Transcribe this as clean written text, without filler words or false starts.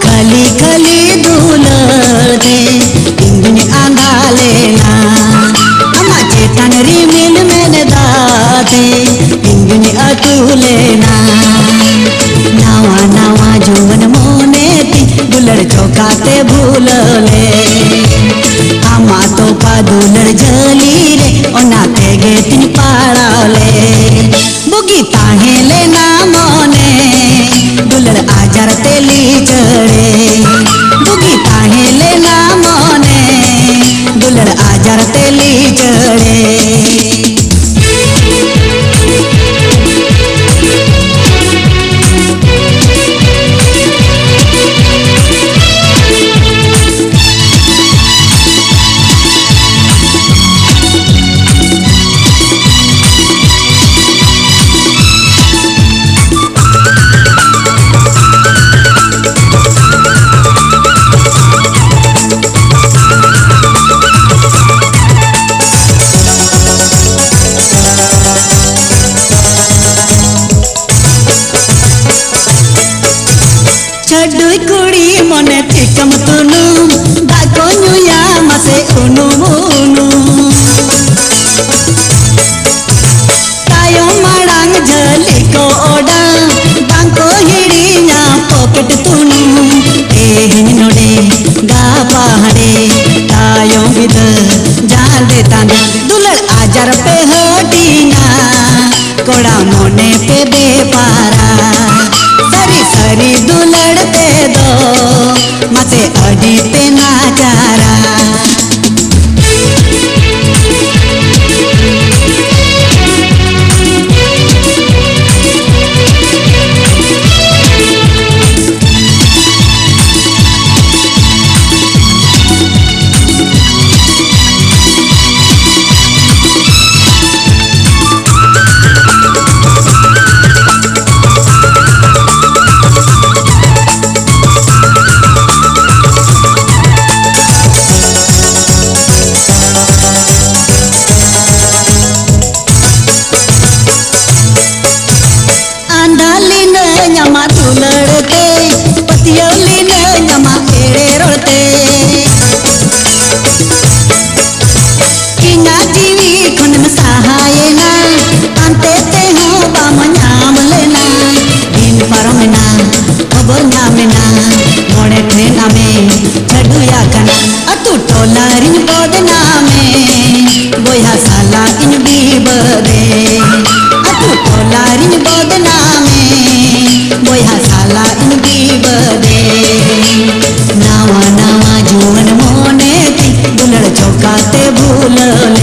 खली खली दुलर दे इंगनी आंधा लेना अम्मा चेतन रिमिल में दाते इंगनी अतु लेना नवा नवा जुवन मोने ती दुलर चौकाते भूल ले अम्मा तो पा दुलर जली रे ओनाते गे तीन पाड़ा ले बुगी ताहे लेना मोने दुलर आजार तेली चढ़े बुगी ताहे लेना मोने दुलर आजार तेली चढ़े छडुई कुड़ी मने थिकम तुनु दाको नुया मसे उनु मुनु तायो माड़ांग झली को ओडा बांको हिड़िया पॉकेट तुनु ए हिनोडे गा पहाड़े तायो विद जाल देता दुलर आजार पे हटिया कोड़ा मोने पे बेपारा सरी सरी दुलड़ते दो मते अड़ी पे नाचारा न्यामा दुलड़ते पतियोली ने न्यामा एड़े रोते किंगा जीवी खुन में सहाय ना अंते ते हो बाम न्याम लेना दिन पर में ना खबर न्याम ना मोड़े ट्रेना में छड़ुया कना अतु टोला रिन बोदना में बोया साला इन बीबदे अतु टोला रिन बोदना बोया साला इनकी बदे नवा नवा जुवन मोने ती दुलड़ चौकाते भूल ले।